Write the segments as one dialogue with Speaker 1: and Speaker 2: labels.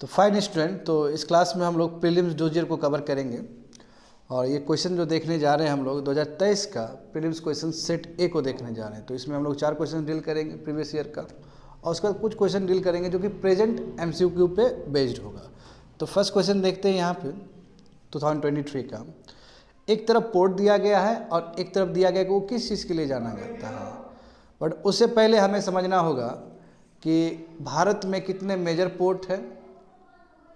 Speaker 1: तो fine student, तो इस क्लास में हम लोग प्रीलिम्स डोजियर को कवर करेंगे और ये क्वेश्चन जो देखने जा रहे हैं हम लोग 2023 का प्रीलिम्स क्वेश्चन सेट ए को देखने जा रहे हैं। तो इसमें हम लोग 4 क्वेश्चन डील करेंगे प्रीवियस ईयर का और उसके बाद कुछ क्वेश्चन डील करेंगे जो कि प्रेजेंट एमसीक्यू पे बेस्ड होगा। तो फर्स्ट क्वेश्चन देखते हैं यहाँ पे 2023 का। एक तरफ पोर्ट दिया गया है और एक तरफ दिया गया कि वो किस चीज़ के लिए जाना जाता है, बट उससे पहले हमें समझना होगा कि भारत में कितने मेजर पोर्ट है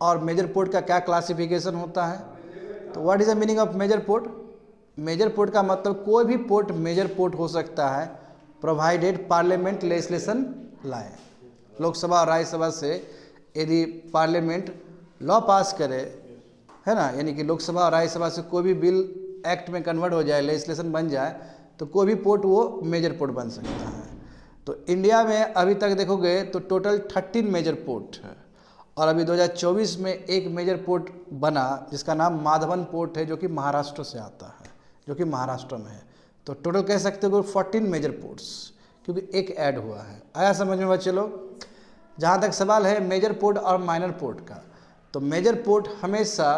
Speaker 1: और मेजर पोर्ट का क्या क्लासिफिकेशन होता है। तो what is the meaning of major port? Major port का मतलब कोई भी पोर्ट मेजर पोर्ट हो सकता है प्रोवाइडेड पार्लियामेंट लेजिस्लेशन लाए। लोकसभा और राज्यसभा से यदि पार्लियामेंट लॉ पास करे, है ना, यानी कि लोकसभा और राज्यसभा से कोई भी बिल एक्ट में कन्वर्ट हो जाए, लेजिस्लेशन बन जाए, तो कोई भी पोर्ट वो मेजर पोर्ट बन सकता है। तो इंडिया में अभी तक देखोगे तो टोटल 13 मेजर पोर्ट है और अभी 2024 में एक मेजर पोर्ट बना जिसका नाम माधवन पोर्ट है, जो कि महाराष्ट्र से आता है, जो कि महाराष्ट्र में है। तो टोटल कह सकते हो 14 मेजर पोर्ट्स, क्योंकि एक ऐड हुआ है। आया समझ में बच्चे लोग? जहाँ तक सवाल है मेजर पोर्ट और माइनर पोर्ट का, तो मेजर पोर्ट हमेशा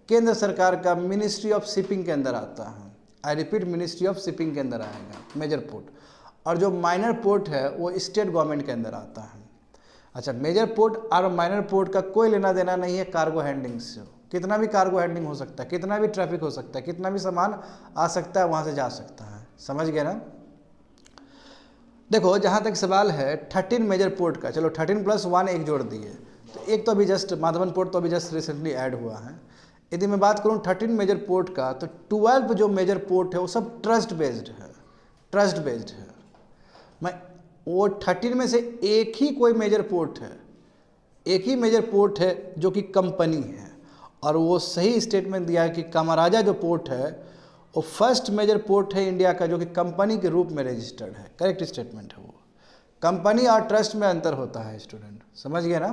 Speaker 1: केंद्र सरकार का मिनिस्ट्री ऑफ शिपिंग के अंदर आता है। I repeat, ministry of shipping के अंदर आएगा मेजर पोर्ट, और जो माइनर पोर्ट है वो स्टेट गवर्नमेंट के अंदर आता है। अच्छा, मेजर पोर्ट और माइनर पोर्ट का कोई लेना देना नहीं है कार्गो हैंडलिंग से। कितना भी कार्गो हैंडलिंग हो सकता है, कितना भी ट्रैफिक हो सकता है, कितना भी सामान आ सकता है, वहाँ से जा सकता है। समझ गए ना? देखो, जहाँ तक सवाल है 13 मेजर पोर्ट का, चलो 13 + 1 एक जोड़ दिए, तो एक तो अभी जस्ट माधवन पोर्ट तो अभी जस्ट रिसेंटली ऐड हुआ है। यदि मैं बात करूँ 13 मेजर पोर्ट का, तो 12 जो मेजर पोर्ट है वो सब ट्रस्ट बेस्ड है। ट्रस्ट बेस्ड है। मैं वो 13 में से एक ही कोई मेजर पोर्ट है, एक ही मेजर पोर्ट है जो कि कंपनी है, और वो सही स्टेटमेंट दिया है कि कामाराजा जो पोर्ट है वो फर्स्ट मेजर पोर्ट है इंडिया का जो कि कंपनी के रूप में रजिस्टर्ड है। करेक्ट स्टेटमेंट है वो। कंपनी और ट्रस्ट में अंतर होता है स्टूडेंट, समझ गए ना?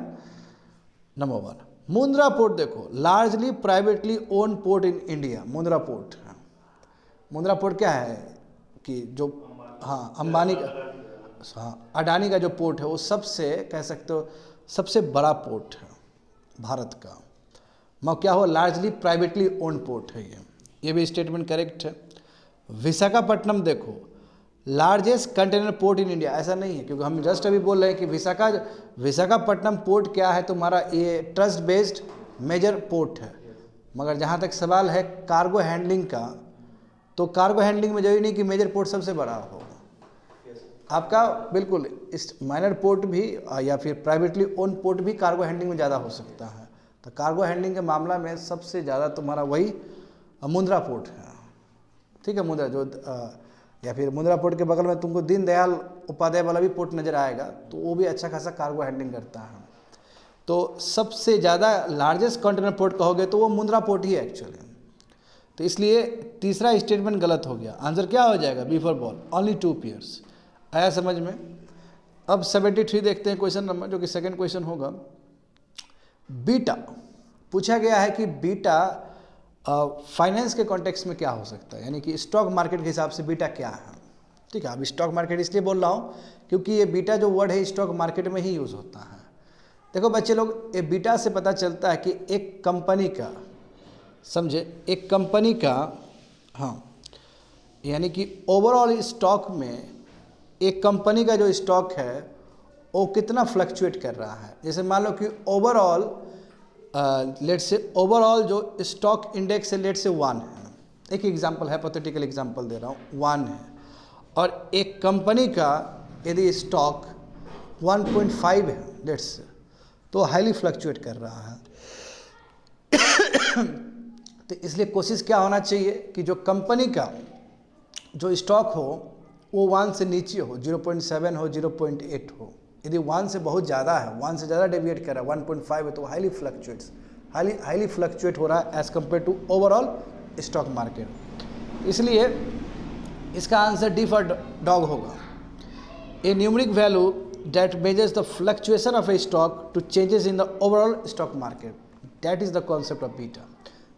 Speaker 1: नंबर 1 मुंद्रा पोर्ट देखो, largely privately own port in India. Mundra port, Mundra port क्या है कि जो अंबानी का, अडानी का जो पोर्ट है वो सबसे कह सकते हो सबसे बड़ा पोर्ट है भारत का। क्या हो, लार्जली प्राइवेटली ओन पोर्ट है ये भी स्टेटमेंट करेक्ट है। विशाखापट्टनम देखो, largest container port in India. ऐसा नहीं है, क्योंकि हम जस्ट अभी बोल रहे हैं कि विशाखापट्टनम पोर्ट क्या है, तुम्हारा ये ट्रस्ट बेस्ड मेजर पोर्ट है। मगर जहाँ तक सवाल है कार्गो हैंडलिंग का, तो कार्गो हैंडलिंग में जरूरी नहीं कि मेजर पोर्ट सबसे बड़ा हो। आपका बिल्कुल इस माइनर पोर्ट भी या फिर प्राइवेटली ओन पोर्ट भी कार्गो हैंडलिंग में ज़्यादा हो सकता है। तो कार्गो हैंडलिंग के मामला में सबसे ज़्यादा तुम्हारा वही मुंद्रा पोर्ट है। ठीक है, मुंद्रा जो या फिर मुंद्रा पोर्ट के बगल में तुमको दीनदयाल उपाध्याय वाला भी पोर्ट नज़र आएगा, तो वो भी अच्छा खासा कार्गो हैंडलिंग करता है। तो सबसे ज़्यादा लार्जेस्ट कंटेनर पोर्ट कहोगे तो वो मुंद्रा पोर्ट ही है एक्चुअली। तो इसलिए तीसरा स्टेटमेंट गलत हो गया। आंसर क्या हो जाएगा? Before ball only 2 pairs. आया समझ में? अब 73 देखते हैं क्वेश्चन नंबर, जो कि सेकंड क्वेश्चन होगा। बीटा पूछा गया है कि बीटा फाइनेंस के कॉन्टेक्स्ट में क्या हो सकता है, यानी कि स्टॉक मार्केट के हिसाब से बीटा क्या है। ठीक है, अब स्टॉक मार्केट इसलिए बोल रहा हूँ क्योंकि ये बीटा जो वर्ड है स्टॉक मार्केट में ही यूज़ होता है। देखो बच्चे लोग, ये बीटा से पता चलता है कि एक कंपनी का, समझे, एक कंपनी का, यानी कि ओवरऑल स्टॉक में एक कंपनी का जो स्टॉक है वो कितना फ्लक्चुएट कर रहा है। जैसे मान लो कि ओवरऑल लेट से ओवरऑल जो स्टॉक इंडेक्स है लेट से 1 है। एक एग्जांपल, हाइपोथेटिकल एग्जांपल दे रहा हूँ, 1 है, और एक कंपनी का यदि स्टॉक 1.5 है लेट से, तो हाईली फ्लक्चुएट कर रहा है। तो इसलिए कोशिश क्या होना चाहिए कि जो कंपनी का जो स्टॉक हो वो 1 से नीचे हो, 0.7 हो, 0.8 हो। यदि 1 से बहुत ज़्यादा है, 1 से ज़्यादा डेविएट कर रहा है, 1.5 है, तो हाईली फ्लक्चुएट हो रहा है as compared to overall stock market. इसलिए इसका आंसर डी फॉर डॉग होगा। A numeric value that measures the fluctuation of a stock to changes in the overall stock market, that is the concept of beta.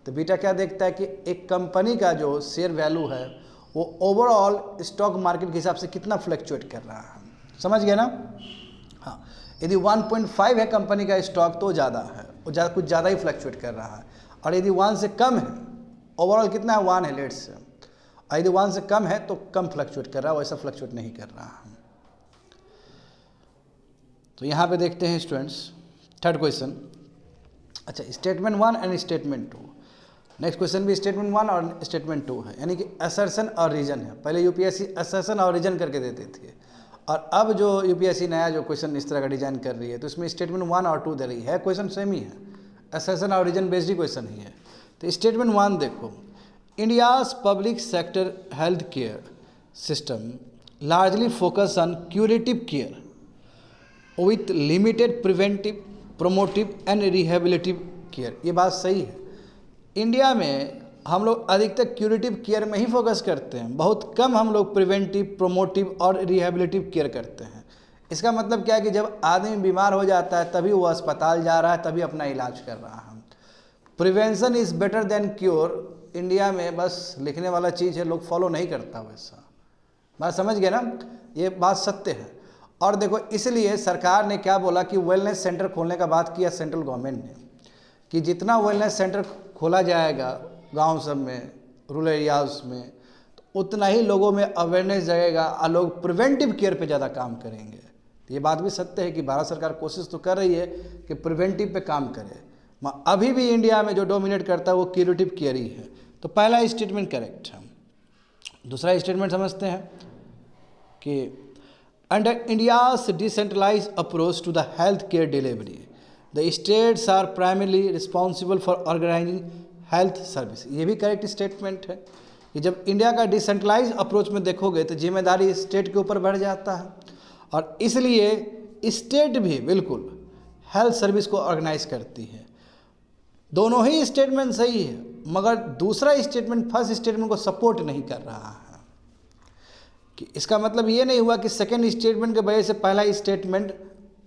Speaker 1: तो beta क्या देखता है कि एक company का जो शेयर वैल्यू है वो ओवरऑल स्टॉक मार्केट के हिसाब से कितना फ्लक्चुएट कर रहा है। समझ गए ना? हाँ, यदि 1.5 है कंपनी का स्टॉक तो ज़्यादा है, वो कुछ ज़्यादा ही फ्लक्चुएट कर रहा है। और यदि 1 से कम है, ओवरऑल कितना है 1 है लेट्स से, और यदि 1 से कम है तो कम फ्लक्चुएट कर रहा है, वैसा फ्लक्चुएट नहीं कर रहा है। तो यहाँ पे देखते हैं स्टूडेंट्स थर्ड क्वेश्चन। अच्छा, statement 1 and statement 2। Next question भी स्टेटमेंट 1 और स्टेटमेंट 2 है, यानी कि असर्शन और रीजन है। पहले यूपीएससी असर्शन और रीजन करके देते थे, और अब जो यूपीएससी नया जो क्वेश्चन इस तरह का डिजाइन कर रही है तो इसमें स्टेटमेंट 1 और 2 दे रही है। क्वेश्चन सेम ही है, असर्शन और रीजन बेस्ड ही क्वेश्चन ही है। तो स्टेटमेंट 1 देखो, India's public sector health care system largely focus on curative care with limited preventive, promotive and rehabilitative care. ये बात सही है। इंडिया में हम लोग अधिकतर क्यूरेटिव केयर में ही फोकस करते हैं, बहुत कम हम लोग प्रिवेंटिव, प्रोमोटिव और रिहेबिलिटिव केयर करते हैं। इसका मतलब क्या है कि जब आदमी बीमार हो जाता है तभी वो अस्पताल जा रहा है, तभी अपना इलाज कर रहा है। Prevention is better than cure India में बस लिखने वाला चीज़ है, लोग फॉलो नहीं करता वैसा। बात समझ गए ना, ये बात सत्य है। और देखो इसलिए सरकार ने क्या बोला कि वेलनेस सेंटर खोलने का बात किया सेंट्रल गवर्नमेंट ने, कि जितना वेलनेस सेंटर खोला जाएगा गांव सब में, रूरल एरियाज में, तो उतना ही लोगों में अवेयरनेस जगेगा और लोग प्रिवेंटिव केयर पे ज़्यादा काम करेंगे। तो ये बात भी सत्य है कि भारत सरकार कोशिश तो कर रही है कि प्रिवेंटिव पे काम करे। अभी भी इंडिया में जो डोमिनेट करता है वो क्यूरेटिव केयर ही है। तो पहला स्टेटमेंट करेक्ट है। दूसरा स्टेटमेंट समझते हैं कि under India's decentralised approach to the health care delivery the states are primarily responsible for organising health service. ये भी करेक्ट स्टेटमेंट है कि जब इंडिया का डिसेंट्रलाइज अप्रोच में देखोगे तो जिम्मेदारी स्टेट के ऊपर बढ़ जाता है, और इसलिए स्टेट भी बिल्कुल हेल्थ सर्विस को ऑर्गेनाइज करती है। दोनों ही स्टेटमेंट सही है, मगर दूसरा स्टेटमेंट फर्स्ट स्टेटमेंट को सपोर्ट नहीं कर रहा है। कि इसका मतलब ये नहीं हुआ कि सेकेंड स्टेटमेंट के वजह से पहला स्टेटमेंट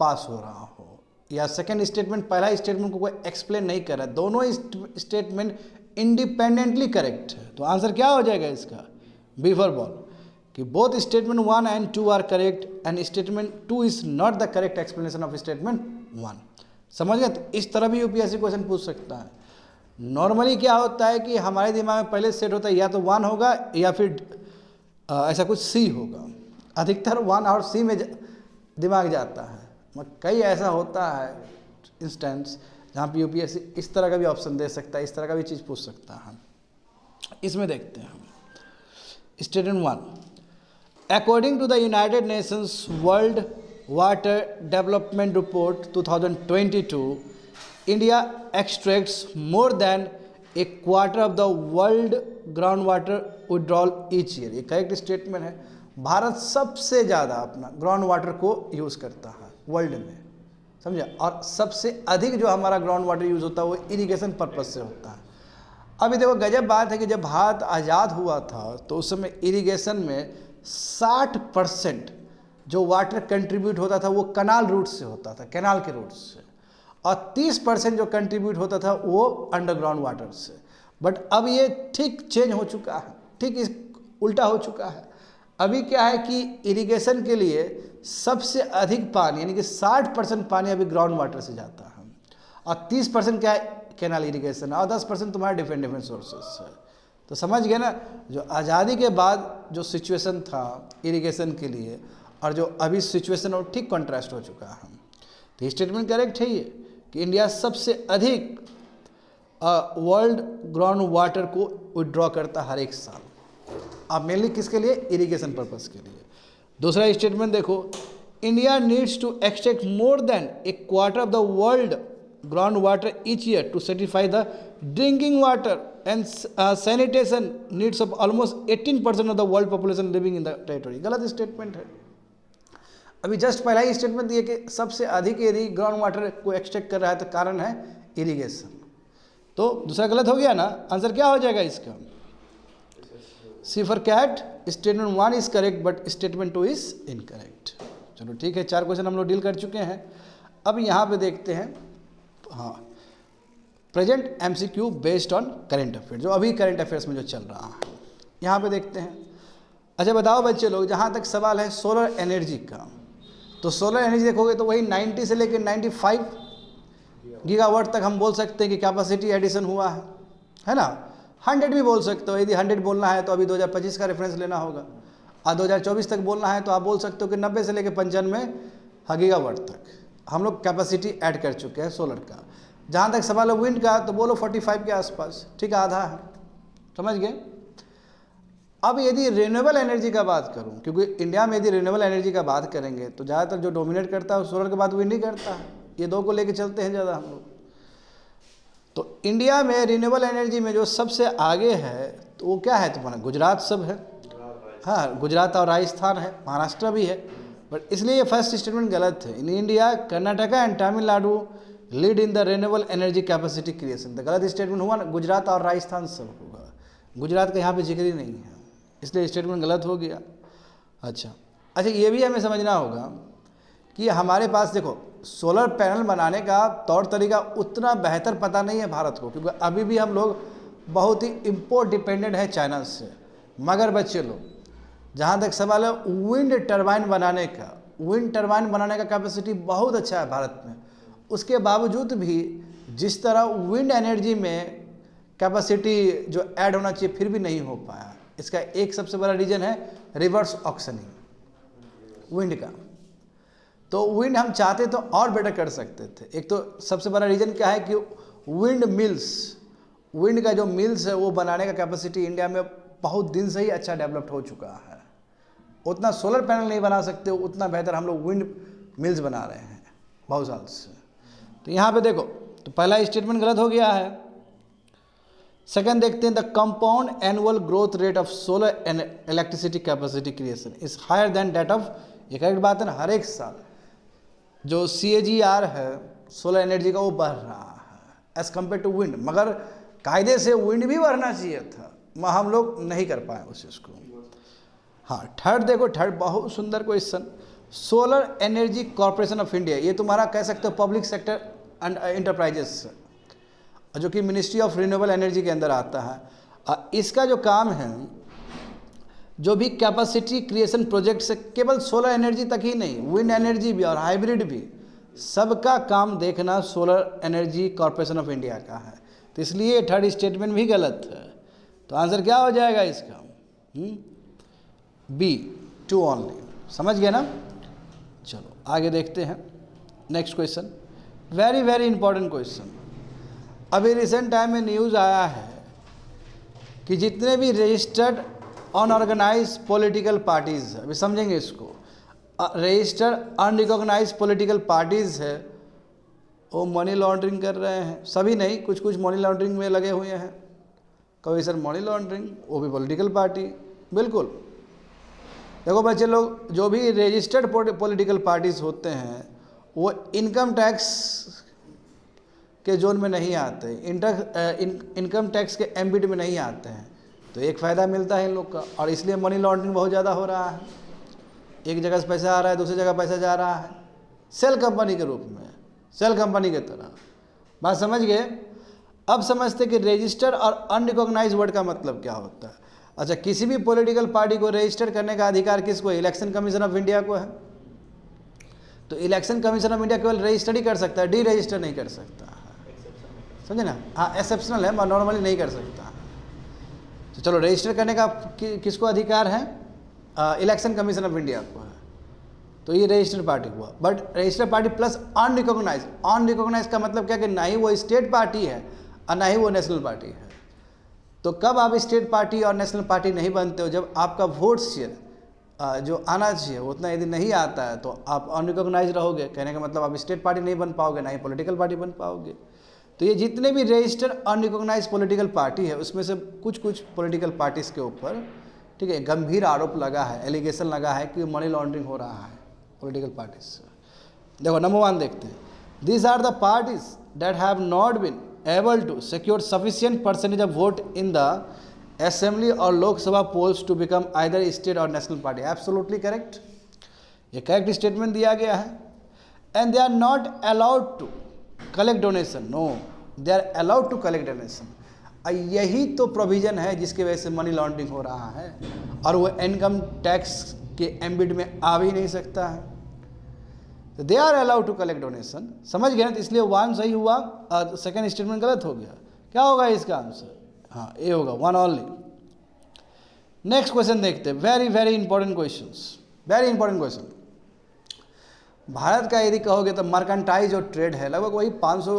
Speaker 1: पास हो रहा हो, या सेकेंड स्टेटमेंट पहला स्टेटमेंट को कोई एक्सप्लेन नहीं कर रहा है। दोनों स्टेटमेंट इंडिपेंडेंटली करेक्ट है। तो आंसर क्या हो जाएगा इसका, बी फॉर बॉल, कि both statement 1 and 2 are correct and statement 2 is not the correct explanation of statement 1। समझ गए? तो इस तरह भी यूपीएससी क्वेश्चन पूछ सकता है। नॉर्मली क्या होता है कि हमारे दिमाग में पहले सेट होता है या तो 1 होगा या फिर ऐसा कुछ सी होगा। अधिकतर 1 और सी में दिमाग जाता है, मगर कई ऐसा होता है इंस्टेंस जहाँ पे यूपीएससी इस तरह का भी ऑप्शन दे सकता है, इस तरह का भी चीज़ पूछ सकता है। इसमें देखते हैं हम statement 1। According to the United Nations World Water Development Report 2022, India extracts more than a quarter of the world ground water withdrawal each year. ये करेक्ट स्टेटमेंट है। भारत सबसे ज़्यादा अपना ग्राउंड वाटर को यूज़ करता है वर्ल्ड में, समझे? और सबसे अधिक जो हमारा ग्राउंड वाटर यूज़ होता है वो इरिगेशन पर्पज़ से होता है। अभी देखो गजब बात है कि जब भारत आज़ाद हुआ था तो उस समय इरिगेशन में 60% जो वाटर कंट्रीब्यूट होता था वो कनाल रूट से होता था, कैनाल के रूट से, और 30% जो कंट्रीब्यूट होता था वो अंडरग्राउंड वाटर से। बट अब ये ठीक चेंज हो चुका है, ठीक इस उल्टा हो चुका है। अभी क्या है कि इरिगेशन के लिए सबसे अधिक पानी यानी कि 60% पानी अभी ग्राउंड वाटर से जाता है, और 30% क्या है कैनाल इरिगेशन, और 10% तुम्हारे डिफरेंट सोर्सेस है। तो समझ गए ना, जो आज़ादी के बाद जो सिचुएशन था इरिगेशन के लिए और जो अभी सिचुएशन और ठीक कॉन्ट्रास्ट हो चुका है। तो स्टेटमेंट करेक्ट है ये कि इंडिया सबसे अधिक वर्ल्ड ग्राउंड वाटर को विड्रॉ करता हर एक साल, अब मेनली किसके लिए, इरिगेशन पर्पस के लिए। दूसरा स्टेटमेंट देखो, India needs to extract more than a quarter of the world ground water each year to satisfy the drinking water and sanitation needs of almost 18% of the world population living in the territory. गलत statement है। अभी just पहला ही statement दिए कि सबसे अधिक यदि ground water को एक्सट्रैक्ट कर रहा है तो कारण है इरिगेशन, तो दूसरा गलत हो गया ना। आंसर क्या हो जाएगा इसका, C for cat. Statement 1 is correct but statement 2 is incorrect. चलो ठीक है, 4 क्वेश्चन हम लोग डील कर चुके हैं। अब यहाँ पे देखते हैं, हाँ, present MCQ based on current affair, जो अभी करेंट अफेयर्स में जो चल रहा है यहाँ पे देखते हैं। अच्छा बताओ बच्चे लोग, जहाँ तक सवाल है सोलर एनर्जी का, तो तो सोलर एनर्जी देखोगे तो वही 90 से लेकर 95 गीगावाट तक हम बोल सकते हैं कि कैपेसिटी एडिशन हुआ है ना। 100 भी बोल सकते हो, यदि 100 बोलना है तो अभी 2025 का रेफरेंस लेना होगा, और 2024 तक बोलना है तो आप बोल सकते हो कि 90 से लेकर 95 गीगावाट तक हम लोग कैपेसिटी ऐड कर चुके हैं सोलर का। जहाँ तक सवाल है विंड का, तो बोलो 45 के आसपास, ठीक है, आधा है, समझ गए। अब यदि रिन्यूएबल एनर्जी का बात करूं, क्योंकि इंडिया में यदि रिन्यूएबल एनर्जी का बात करेंगे तो ज़्यादातर जो डोमिनेट करता है वो सोलर के बाद विंड ही करता है, ये दो को लेके चलते हैं ज़्यादा हम लोग। तो इंडिया में रिन्यूएबल एनर्जी में जो सबसे आगे है तो वो क्या है तुम्हारा, गुजरात सब है, हाँ गुजरात और राजस्थान है, महाराष्ट्र भी है, बट इसलिए ये फर्स्ट स्टेटमेंट गलत है। In India Karnataka and Tamil Nadu lead in the renewable energy capacity creation. तो गलत स्टेटमेंट हुआ ना, गुजरात और राजस्थान सब होगा, गुजरात का यहाँ पे जिक्र ही नहीं है, इसलिए स्टेटमेंट गलत हो गया। अच्छा, ये भी हमें समझना होगा कि हमारे पास देखो सोलर पैनल बनाने का तौर तरीका उतना बेहतर पता नहीं है भारत को, क्योंकि अभी भी हम लोग बहुत ही इम्पोर्ट डिपेंडेंट है चाइना से। मगर बच्चे लोग, जहाँ तक सवाल है विंड टरबाइन बनाने का, विंड टरबाइन बनाने का कैपेसिटी बहुत अच्छा है भारत में। उसके बावजूद भी जिस तरह विंड एनर्जी में कैपेसिटी जो ऐड होना चाहिए फिर भी नहीं हो पाया, इसका एक सबसे बड़ा रीज़न है रिवर्स ऑक्शनिंग विंड का। तो विंड हम चाहते तो और बेटर कर सकते थे। एक तो सबसे बड़ा रीज़न क्या है कि विंड मिल्स, विंड का जो मिल्स है वो बनाने का कैपेसिटी इंडिया में बहुत दिन से ही अच्छा डेवलप्ड हो चुका है। उतना सोलर पैनल नहीं बना सकते, उतना बेहतर हम लोग विंड मिल्स बना रहे हैं बहुत साल से। तो यहाँ पे देखो, तो पहला स्टेटमेंट गलत हो गया है। सेकंड देखते हैं, the compound annual growth rate of solar and electricity capacity creation is higher than that of, ये करेक्ट बात है ना, हर एक साल जो CAGR है सोलर एनर्जी का वो बढ़ रहा है एज कम्पेयर टू विंड। मगर कायदे से विंड भी बढ़ना चाहिए था, मगर हम लोग नहीं कर पाए उस चीज़ को। हाँ, थर्ड देखो, थर्ड बहुत सुंदर question, solar energy corporation of India, ये तुम्हारा कह सकते हो पब्लिक सेक्टर एंड एंटरप्राइजेस, जो कि मिनिस्ट्री ऑफ रिन्यूएबल एनर्जी के अंदर आता है। इसका जो काम है, जो भी कैपेसिटी क्रिएशन प्रोजेक्ट से केवल सोलर एनर्जी तक ही नहीं, विंड एनर्जी भी और हाइब्रिड भी, सबका काम देखना solar energy corporation of India का है। तो इसलिए थर्ड स्टेटमेंट भी गलत है। तो आंसर क्या हो जाएगा इसका, B 2 ओनली। समझ गए ना। चलो आगे देखते हैं next question, very very important question. अभी रिसेंट टाइम में न्यूज़ आया है कि जितने भी रजिस्टर्ड अनऑर्गेनाइज पॉलिटिकल पार्टीज़, अभी समझेंगे इसको, रजिस्टर्ड अनरिकॉग्नाइज पॉलिटिकल पार्टीज़ है वो मनी लॉन्ड्रिंग कर रहे हैं। सभी नहीं, कुछ कुछ मनी लॉन्ड्रिंग में लगे हुए हैं। कभी सर मनी लॉन्ड्रिंग, वो भी पॉलिटिकल पार्टी, बिल्कुल। देखो बच्चे लोग, जो भी रजिस्टर्ड पॉलिटिकल पार्टीज़ होते हैं वो इनकम टैक्स के जोन में नहीं आते, इनकम टैक्स के एम्बिट में नहीं आते हैं। तो एक फ़ायदा मिलता है इन लोग का, और इसलिए मनी लॉन्ड्रिंग बहुत ज़्यादा हो रहा है। एक जगह से पैसा आ रहा है, दूसरी जगह पैसा जा रहा है, सेल कंपनी के रूप में, सेल कंपनी की तरह। बात समझ गए। अब समझते कि रजिस्टर और अनरिकॉग्नाइज वर्ड का मतलब क्या होता है। अच्छा, किसी भी पॉलिटिकल पार्टी को रजिस्टर करने का अधिकार किसको है? इलेक्शन कमीशन ऑफ इंडिया को है। तो इलेक्शन कमीशन ऑफ इंडिया केवल रजिस्टर ही कर सकता है, डी रजिस्टर नहीं कर सकता, समझे ना। हाँ, एक्सेप्शनल है, मैं नॉर्मली नहीं कर सकता। तो चलो, रजिस्टर करने का किसको अधिकार है? इलेक्शन कमीशन ऑफ इंडिया को है। तो ये रजिस्टर्ड पार्टी हुआ। But registered party plus unrecognised, unrecognised का मतलब क्या कि ना ही वो स्टेट पार्टी है और ना ही वो नेशनल पार्टी है। तो कब आप स्टेट पार्टी और नेशनल पार्टी नहीं बनते हो? जब आपका वोट शेयर जो आना चाहिए उतना यदि नहीं आता है तो आप अनरिकॉग्नाइज रहोगे। कहने का मतलब आप स्टेट पार्टी नहीं बन पाओगे, ना ही पॉलिटिकल पार्टी बन पाओगे। तो ये जितने भी रजिस्टर्ड अनरिकॉग्नाइज पॉलिटिकल पार्टी है उसमें से कुछ कुछ पॉलिटिकल पार्टीज़ के ऊपर, ठीक है, गंभीर आरोप लगा है, एलिगेशन लगा है कि मनी लॉन्ड्रिंग हो रहा है पॉलिटिकल पार्टीज से। देखो नंबर 1 देखते हैं, these are the parties that have not been able to secure sufficient percentage of vote in the assembly और Lok Sabha polls to become either state और नेशनल पार्टी। एब्सोल्युटली करेक्ट, ये करेक्ट स्टेटमेंट दिया गया है। And they are not allowed to collect donation, no they are allowed to collect donation. यही तो provision है जिसकी वजह से मनी लॉन्ड्रिंग हो रहा है और वो इनकम टैक्स के एम्बिट में आ भी नहीं सकता है। They are allowed to collect donation. समझ गए ना, तो इसलिए 1 सही हुआ और सेकेंड स्टेटमेंट गलत हो गया। क्या होगा इसका आंसर? हाँ, ए होगा, 1 ओनली। नेक्स्ट क्वेश्चन देखते हैं, very very important questions, very important question. Bharat का यदि कहोगे तो मर्केंटाइज और ट्रेड है लगभग वही $500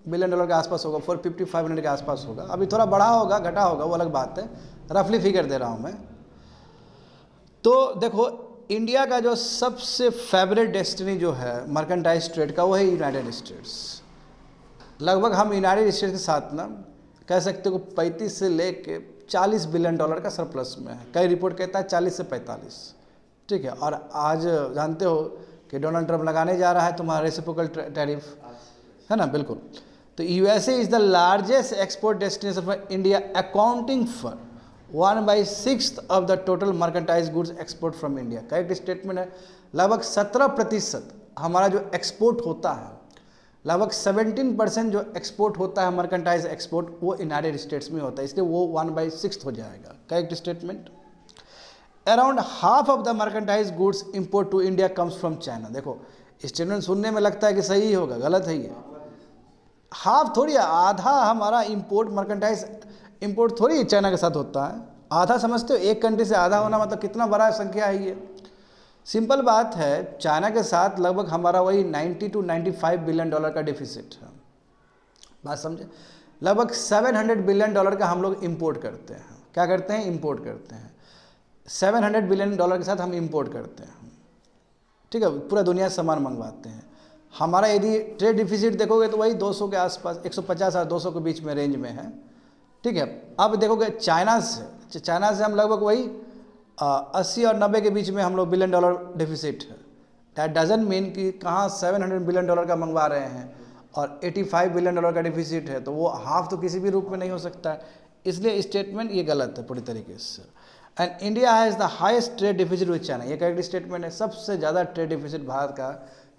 Speaker 1: बिलियन के आसपास होगा, 450-500 के आसपास होगा। अभी थोड़ा बढ़ा होगा घटा होगा वो अलग बात है, रफली फिगर दे रहा हूँ मैं। तो देखो इंडिया का जो सबसे फेवरेट डेस्टिनी जो है मर्केंटाइज ट्रेड का वो है यूनाइटेड स्टेट्स। लगभग हम यूनाइटेड स्टेट्स के साथ ना कह सकते हो 35 से लेके $40 बिलियन का सरप्लस में है। कई रिपोर्ट कहता है 40 से 45, ठीक है। और आज जानते हो कि डोनाल्ड ट्रंप लगाने जा रहा है तुम्हारा रेसिप्रोकल टैरिफ, है ना, बिल्कुल। तो USA is the largest export destination for India accounting for 1/6 of the total merchandise goods export from India. Correct statement है। लगभग 17% हमारा जो एक्सपोर्ट होता है, लगभग 17% जो एक्सपोर्ट होता है मर्केंटाइज एक्सपोर्ट वो यूनाइटेड स्टेट्स में होता है, इसलिए वो 1/6 हो जाएगा। Correct statement. Around half of the merchandise goods import to India comes from China. देखो स्टेटमेंट सुनने में लगता है कि सही होगा, गलत है ये। हाफ थोड़ी, आधा हमारा इंपोर्ट मर्केंटाइज इंपोर्ट थोड़ी चाइना के साथ होता है। आधा समझते हो, एक कंट्री से आधा होना मतलब कितना बड़ा संख्या है ये। सिंपल बात है, चाइना के साथ लगभग हमारा वही 90 to 95 बिलियन डॉलर का डिफिसिट है। बात समझे, लगभग $700 बिलियन का हम लोग इंपोर्ट करते हैं। क्या करते हैं? इंपोर्ट करते हैं। $700 बिलियन के साथ हम इंपोर्ट करते हैं, ठीक है। पूरा दुनिया से सामान मंगवाते हैं। हमारा यदि ट्रेड डिफिसिट देखोगे तो वही 200 के आसपास, 150 और 200 के बीच में रेंज में है, ठीक है। अब देखोगे चाइना से हम लगभग वही 80 और 90 के बीच में हम लोग बिलियन डॉलर डिफिसिट है। दैट डजंट मीन कि कहाँ $700 बिलियन का मंगवा रहे हैं और $85 बिलियन का डिफिसिट है, तो वो हाफ तो किसी भी रूप में नहीं हो सकता है। इसलिए स्टेटमेंट ये गलत है पूरी तरीके से। And India has the highest trade deficit with China. ये करेक्ट स्टेटमेंट है। सबसे ज़्यादा ट्रेड डिफिसिट भारत का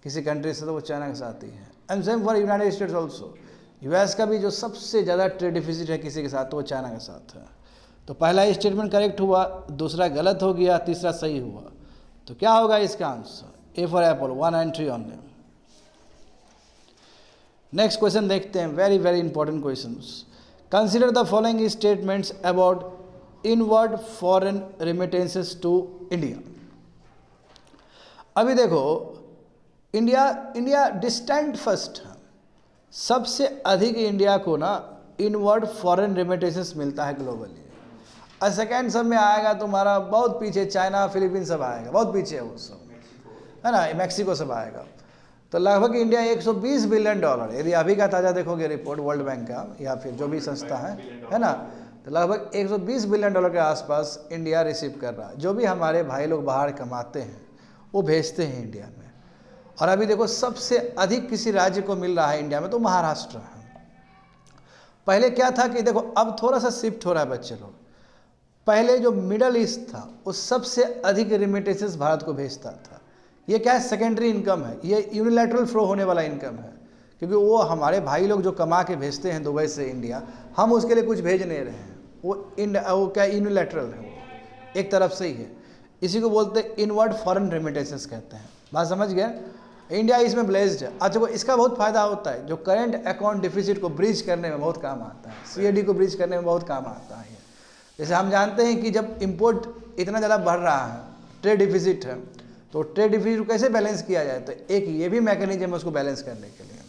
Speaker 1: किसी कंट्री से तो वो चाइना के साथ ही है। And same for United states also. US का भी जो सबसे ज़्यादा ट्रेड डिफिसिट है किसी के साथ तो वो चाइना के साथ है। तो पहला स्टेटमेंट करेक्ट हुआ, दूसरा गलत हो गया, तीसरा सही हुआ। तो क्या होगा इसका answer? A for apple, 1 and 3 only. Next question देखते हैं, very very important questions. Consider the following statements about inward foreign remittances to India. अभी देखो इंडिया डिस्टेंट फर्स्ट है। सबसे अधिक इंडिया को ना इनवर्ड फॉरेन रेमिटेंसेस मिलता है ग्लोबली। और सेकेंड सब में आएगा तुम्हारा बहुत पीछे चाइना, फिलीपीन सब आएगा, बहुत पीछे है वो सब, है ना, मैक्सिको सब आएगा। तो लगभग इंडिया $120 बिलियन, यदि अभी का ताज़ा देखोगे रिपोर्ट वर्ल्ड बैंक का या फिर जो भी संस्था है ना, तो लगभग $120 बिलियन के आसपास इंडिया रिसीव कर रहा है। जो भी हमारे भाई लोग बाहर कमाते हैं वो भेजते हैं इंडिया में। और अभी देखो सबसे अधिक किसी राज्य को मिल रहा है इंडिया में तो महाराष्ट्र है। पहले क्या था कि देखो अब थोड़ा सा शिफ्ट हो रहा है बच्चे लोग। पहले जो मिडल ईस्ट था वो सबसे अधिक रेमिटेंसेस भारत को भेजता था। ये क्या है? सेकेंडरी इनकम है, ये यूनिलैटरल फ्लो होने वाला इनकम है, क्योंकि वो हमारे भाई लोग जो कमा के भेजते हैं दुबई से इंडिया, हम उसके लिए कुछ भेज नहीं रहे हैं। वो क्या यूनिलैटरल है, वो एक तरफ से ही है। इसी को बोलते हैं इनवर्ड फॉरेन रेमिटेंसेस कहते हैं। बात समझ गए? इंडिया इसमें ब्लेस्ड है। अच्छा, वो इसका बहुत फायदा होता है, जो करंट अकाउंट डिफिसिट को ब्रीच करने में बहुत काम आता है, सीएडी को ब्रीच करने में बहुत काम आता है। जैसे हम जानते हैं कि जब इंपोर्ट इतना ज़्यादा बढ़ रहा है, ट्रेड डिफिसिट है, तो ट्रेड डिफिसिट को कैसे बैलेंस किया जाए? तो एक ये भी मैकेनिज्म है उसको बैलेंस करने के लिए।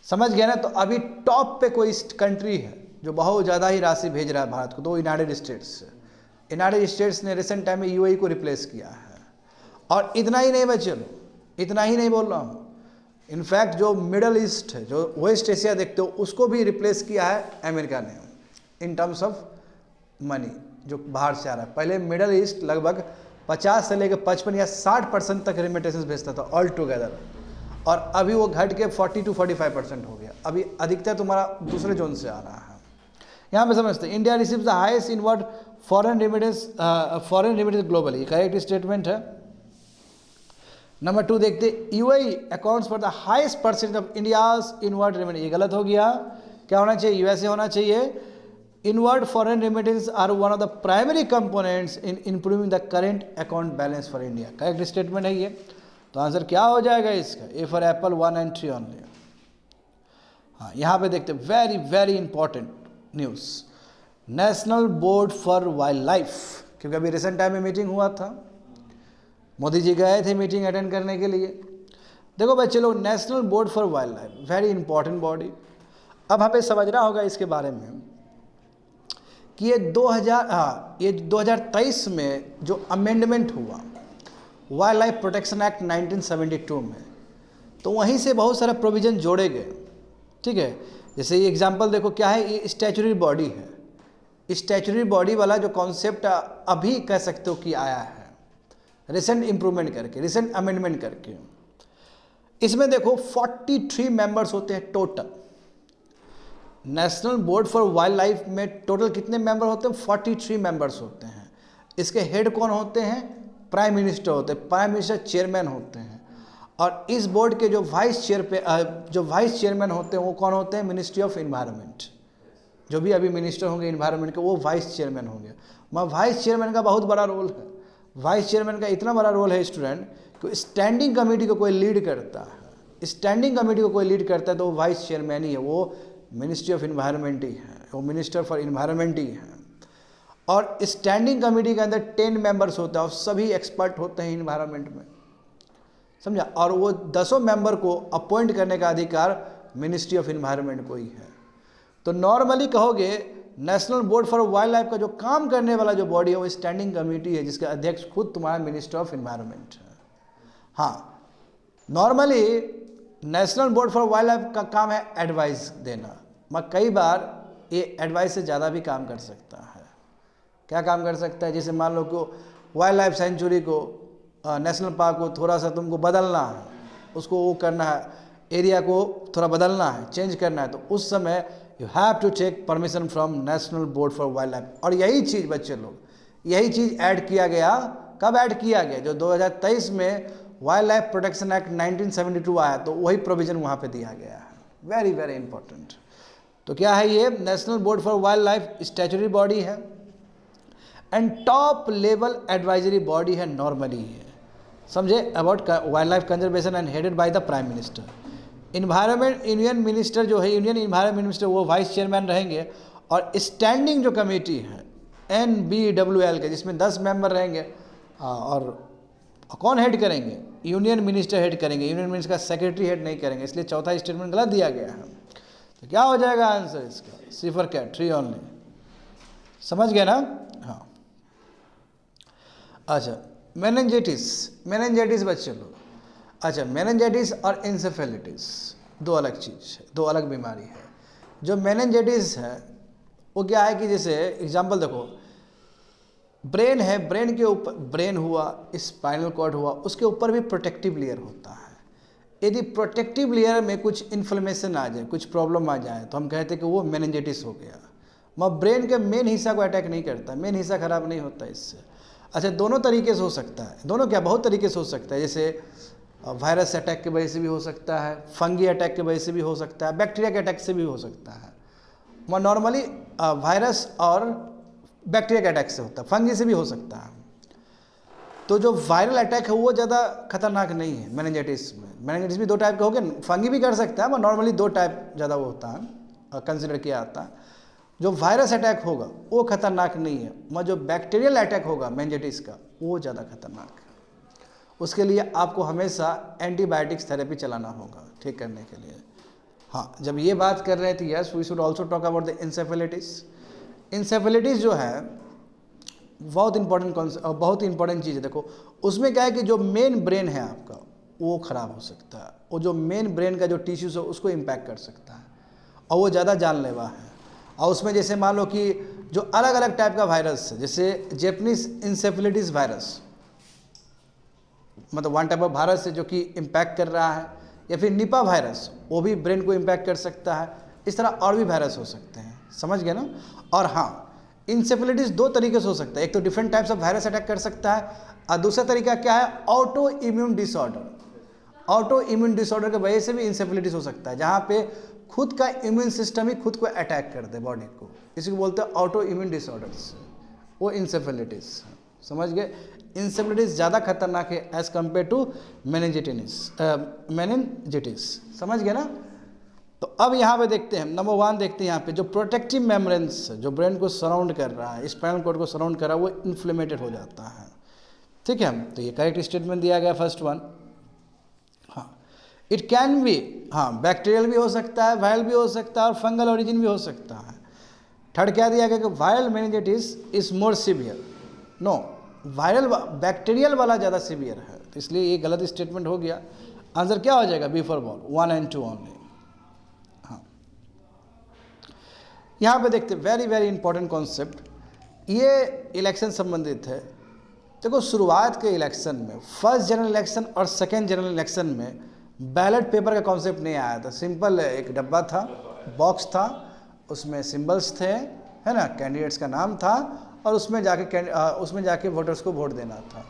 Speaker 1: समझ गया ना? तो अभी टॉप पे कोई कंट्री है जो बहुत ज़्यादा ही राशि भेज रहा है भारत को, तो यूनाइटेड स्टेट्स। यूनाइटेड स्टेट्स ने रिसेंट टाइम में यूएई को रिप्लेस किया है। और इतना ही नहीं बचे, इतना ही नहीं बोल रहा हूँ, इनफैक्ट जो मिडल ईस्ट है, जो वेस्ट एशिया देखते हो, उसको भी रिप्लेस किया है अमेरिका ने इन टर्म्स ऑफ मनी जो बाहर से आ रहा है। पहले मिडल ईस्ट लगभग 50 से लेकर 55 या 60% तक रेमिटेंसेस भेजता था ऑल टुगेदर, और अभी वो घट के 40 to 45% हो गया। अभी अधिकतर तुम्हारा दूसरे जोन से आ रहा है। यहाँ पे समझते हैं India receives the highest inward foreign remittance globally. Correct statement है। नंबर 2 देखते, UAE accounts for the highest percent of India's inward remittance. ये गलत हो गया। क्या होना चाहिए? यूएसए होना चाहिए। Inward foreign remittance are one of the primary components in improving the current account balance for India. Correct statement है ये। तो आंसर क्या हो जाएगा इसका? A for apple 1 and 3 only. हाँ, यहाँ पे देखते very very important news, National board for Wildlife, क्योंकि अभी रिसेंट टाइम में मीटिंग हुआ था, मोदी जी गए थे मीटिंग अटेंड करने के लिए। देखो बच्चे लोग, national board for wild life very important body. अब हमें समझना होगा इसके बारे में कि ये 2023 में जो अमेंडमेंट हुआ वाइल्ड लाइफ प्रोटेक्शन एक्ट 1972 में, तो वहीं से बहुत सारे प्रोविज़न जोड़े गए। ठीक है, जैसे ये एग्जांपल देखो क्या है, ये स्टैच्यूटरी बॉडी है। स्टैच्यूटरी बॉडी वाला जो कॉन्सेप्ट अभी कह सकते हो कि आया है रिसेंट इम्प्रूवमेंट करके, रिसेंट अमेंडमेंट करके। इसमें देखो 43 मेंबर्स होते हैं total. National board for wild life में टोटल कितने मेंबर होते हैं? 43 मेंबर्स होते हैं। इसके हेड कौन होते हैं? प्राइम मिनिस्टर होते हैं, प्राइम मिनिस्टर चेयरमैन होते हैं। और इस बोर्ड के जो वाइस चेयरमैन होते हैं वो कौन होते हैं? Ministry of environment. जो भी अभी मिनिस्टर होंगे इन्वायरमेंट के, वो वाइस चेयरमैन होंगे। मगर वाइस चेयरमैन का बहुत बड़ा रोल है। वाइस चेयरमैन का इतना बड़ा रोल है स्टूडेंट कि स्टैंडिंग कमेटी को कोई लीड करता है, स्टैंडिंग कमेटी को कोई लीड करता है तो वो वाइस चेयरमैन ही है, वो मिनिस्ट्री ऑफ इन्वायरमेंट ही है, वो मिनिस्टर फॉर इन्वायरमेंट ही है। और स्टैंडिंग कमेटी के अंदर 10 मेंबर्स होता है और सभी एक्सपर्ट होते हैं इन्वायरमेंट में, समझा। और वो 10 मेंबर को अपॉइंट करने का अधिकार मिनिस्ट्री ऑफ इन्वायरमेंट को ही है। तो नॉर्मली कहोगे national board for wild life का जो काम करने वाला जो बॉडी है वो स्टैंडिंग कमेटी है, जिसका अध्यक्ष खुद तुम्हारा मिनिस्टर ऑफ इन्वायरमेंट है। हाँ, normally national board for wild life का काम है एडवाइस देना, मगर कई बार ये एडवाइस से ज़्यादा भी काम कर सकता है। क्या काम कर सकता है? जैसे मान लो कि वाइल्ड लाइफ सेंचुरी को, नेशनल पार्क को थोड़ा सा तुमको बदलना है, उसको वो करना है, एरिया को थोड़ा बदलना है, चेंज करना है, तो उस समय you have to take permission from National board for Wildlife. और यही चीज़ बच्चे लोग, यही चीज़ ऐड किया गया। कब ऐड किया गया? जो 2023 में वाइल्ड लाइफ प्रोटेक्शन एक्ट 1972 आया, तो वही प्रोविज़न वहाँ पे दिया गया है। Very very important. तो क्या है ये? National board for wildlife statutory body है and top level advisory body है नॉर्मली है, समझे, about wildlife conservation and headed by the prime minister. Environment union minister जो है, यूनियन इन्वायरमेंट मिनिस्टर, वो वाइस चेयरमैन रहेंगे। और standing जो कमेटी है NBWL के, जिसमें 10 मेंबर रहेंगे, और कौन हेड करेंगे? यूनियन मिनिस्टर हेड करेंगे। यूनियन मिनिस्टर का सेक्रेटरी हेड नहीं करेंगे, इसलिए चौथा स्टेटमेंट गलत दिया गया है। तो क्या हो जाएगा आंसर इसका? C for cat, 3 only. समझ गए ना? हाँ, अच्छा, मेनिंजाइटिस बच्चे लोग, अच्छा, मेनिंजाइटिस और इंसेफेलिटिस दो अलग चीज़ है, दो अलग बीमारी है। जो मेनिंजाइटिस है वो क्या है कि जैसे एग्जांपल देखो, ब्रेन है, ब्रेन के ऊपर ब्रेन हुआ, स्पाइनल कॉर्ड हुआ, उसके ऊपर भी प्रोटेक्टिव लेयर होता है। यदि प्रोटेक्टिव लेयर में कुछ इन्फ्लेमेशन आ जाए, कुछ प्रॉब्लम आ जाए, तो हम कहते हैं कि वो मेनिंजाइटिस हो गया। मगर ब्रेन के मेन हिस्सा को अटैक नहीं करता, मेन हिस्सा खराब नहीं होता इससे। अच्छा, दोनों तरीके से हो सकता है, दोनों क्या, बहुत तरीके से हो सकता है। जैसे वायरस अटैक की वजह से भी हो सकता है, फंगी अटैक की वजह से भी हो सकता है, बैक्टीरिया के अटैक से भी हो सकता है। मगर नॉर्मली वायरस और बैक्टीरिया के अटैक से होता है, फंगी से भी हो सकता है। तो जो वायरल अटैक है वो ज़्यादा खतरनाक नहीं है मेनिंजाइटिस में। मेनिंजाइटिस भी 2 टाइप का हो गया, फंगी भी कर सकता है, मगर नॉर्मली 2 टाइप ज़्यादा वो होता है, कंसिडर किया जाता है। जो वायरस अटैक होगा वो खतरनाक नहीं है, मगर जो बैक्टीरियल अटैक होगा मेनिंजाइटिस का, वो ज़्यादा खतरनाक है। उसके लिए आपको हमेशा एंटीबायोटिक्स थेरेपी चलाना होगा ठीक करने के लिए। हाँ, जब ये बात कर रहे थे, yes we should also talk about the encephalitis. Encephalitis जो है बहुत इंपॉर्टेंट कॉन्सेप्ट और बहुत इंपॉर्टेंट चीज़ है। देखो, उसमें क्या है कि जो मेन ब्रेन है आपका वो ख़राब हो सकता है, वो जो मेन ब्रेन का जो टिश्यूज़ है उसको इम्पैक्ट कर सकता है, और वो ज़्यादा जानलेवा है। और उसमें जैसे मान लो कि जो अलग अलग टाइप का वायरस है, जैसे जैपनीज इंसेफेलिटिस वायरस, मतलब 1 टाइप ऑफ वायरस है जो कि इम्पैक्ट कर रहा है, या फिर निपा वायरस, वो भी ब्रेन को इम्पैक्ट कर सकता है। इस तरह और भी वायरस हो सकते हैं, समझ गए ना। और हाँ, इंसेफेलिटिस 2 तरीके से हो सकता है, एक तो different types of virus attack कर सकता है, और दूसरा तरीका क्या है, auto immune disorder. Auto immune disorder की वजह से भी इंसेफेलिटिस हो सकता है, जहाँ पे खुद का इम्यून सिस्टम ही खुद को अटैक कर दे बॉडी को, इसी को बोलते हैं ऑटो इम्यून डिसऑर्डर्स, वो इंसेफेलिटिस। समझ गए? इंसेफेलाइटिस ज़्यादा खतरनाक है एज कम्पेयर टू मेनिनजाइटिस। समझ गए ना। तो अब यहाँ पे देखते हैं, नंबर 1 देखते हैं यहाँ पे जो प्रोटेक्टिव मेम्ब्रेन्स जो ब्रेन को सराउंड कर रहा है, स्पाइनल कॉर्ड को सराउंड कर रहा है, वो इन्फ्लेमेटेड हो जाता है। ठीक है, तो ये करेक्ट स्टेटमेंट दिया गया फर्स्ट वन। हाँ, इट कैन बी, हाँ बैक्टीरियल भी हो सकता है, वायरल भी हो सकता है और फंगल ओरिजिन भी हो सकता है। थर्ड क्या दिया गया कि viral meningitis is more severe. No, viral bacterial वाला ज़्यादा सीवियर है, तो इसलिए ये गलत स्टेटमेंट हो गया। आंसर क्या हो जाएगा B for ball, 1 and 2 only. हाँ, यहाँ पे देखते वेरी वेरी इंपॉर्टेंट कॉन्सेप्ट, ये इलेक्शन संबंधित है। देखो शुरुआत के इलेक्शन में, फर्स्ट जनरल इलेक्शन और सेकेंड जनरल इलेक्शन में बैलेट पेपर का कॉन्सेप्ट नहीं आया था। सिंपल एक डब्बा था, बॉक्स था, उसमें सिंबल्स थे, है ना, कैंडिडेट्स का नाम था और उसमें जाके वोटर्स को वोट देना था।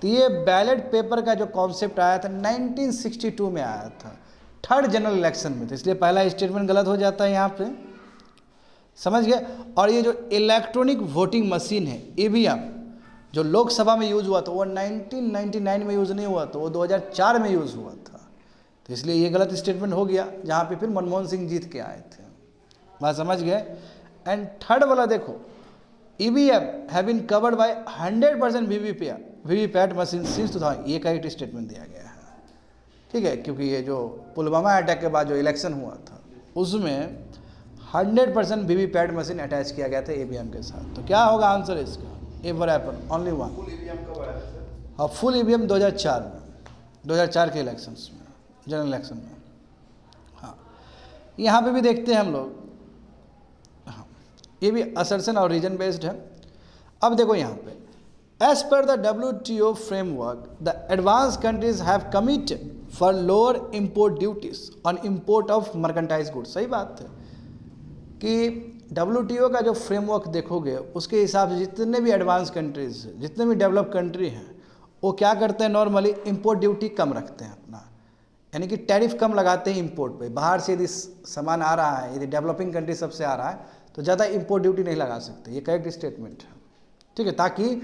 Speaker 1: तो ये बैलेट पेपर का जो कॉन्सेप्ट आया था 1962 में आया था, थर्ड जनरल इलेक्शन में। तो इसलिए पहला स्टेटमेंट गलत हो जाता है यहाँ पे, समझ गए। और ये जो इलेक्ट्रॉनिक वोटिंग मशीन है ईवीएम, जो लोकसभा में यूज़ हुआ था, वो 1999 में यूज़ नहीं हुआ था, वो 2004 में यूज़ हुआ था। तो इसलिए ये गलत स्टेटमेंट हो गया, जहाँ पे फिर मनमोहन सिंह जीत के आए थे। बात समझ गए। एंड थर्ड वाला देखो, EVM have been covered by 100% VVPAT machine since 2000, ये करेक्ट स्टेटमेंट दिया गया है। ठीक है, क्योंकि ये जो पुलवामा अटैक के बाद जो इलेक्शन हुआ था, उसमें 100% वीवीपैट मशीन अटैच किया गया था ईवीएम के साथ। तो क्या होगा आंसर इसका, ए फॉर एप्पल ओनली 1। हाँ, फुल ईवीएम 2004 में, 2004 के इलेक्शंस में, जनरल इलेक्शन में। हाँ, यहाँ पे भी देखते हैं हम लोग। हाँ, ये भी असर्शन और रीजन बेस्ड है। अब देखो यहाँ पे, as per the WTO framework the advance countries have committed for lower import duties on import of merchandise goods. सही बात है कि WTO का जो फ्रेमवर्क देखोगे, उसके हिसाब से जितने भी एडवांस कंट्रीज, जितने भी डेवलप कंट्री हैं, वो क्या करते हैं, नॉर्मली इंपोर्ट ड्यूटी कम रखते हैं अपना, यानी कि टैरिफ कम लगाते हैं इंपोर्ट पे। बाहर से यदि सामान आ रहा है, यदि डेवलपिंग कंट्री सबसे आ रहा है, तो ज़्यादा इंपोर्ट ड्यूटी नहीं लगा सकते। ये करेक्ट स्टेटमेंट है। ठीक है, ताकि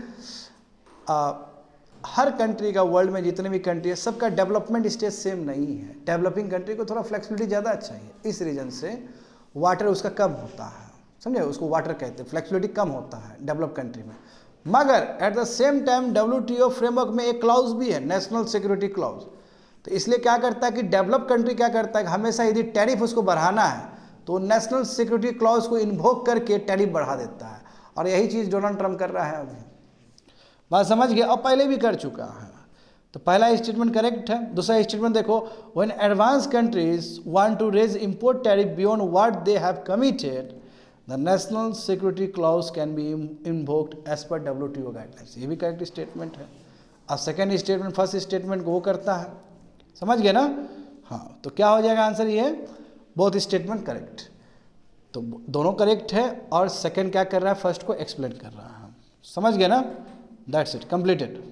Speaker 1: हर कंट्री का, वर्ल्ड में जितने भी कंट्री है, सबका डेवलपमेंट स्टेज सेम नहीं है। डेवलपिंग कंट्री को थोड़ा फ्लेक्सिबिलिटी ज़्यादा चाहिए, इस रीजन से वाटर उसका कम होता है, समझे, उसको वाटर कहते हैं, फ्लेक्सिबिलिटी कम होता है डेवलप कंट्री में। मगर at the same time WTO framework में एक क्लाउज भी है, नेशनल सिक्योरिटी क्लाउज। तो इसलिए क्या करता है कि डेवलप कंट्री क्या करता है, हमेशा यदि टैरिफ उसको बढ़ाना है तो नेशनल सिक्योरिटी क्लाउज को इन्वोक करके टैरिफ बढ़ा देता है। और यही चीज़ डोनाल्ड ट्रंप कर रहा है अभी। बात समझ गए, और पहले भी कर चुका है। तो पहला स्टेटमेंट करेक्ट है। दूसरा स्टेटमेंट देखो, when advance countries want to raise import tariff beyond what they have committed, the national security clause can be invoked as per WTO guidelines. ये भी करेक्ट स्टेटमेंट है। अब सेकेंड स्टेटमेंट फर्स्ट स्टेटमेंट को वो करता है, समझ गए ना। हाँ, तो क्या हो जाएगा आंसर, ये बोथ स्टेटमेंट करेक्ट। तो दोनों करेक्ट है, और सेकेंड क्या कर रहा है, फर्स्ट को एक्सप्लेन कर रहा है। समझ गए ना। That's it, completed.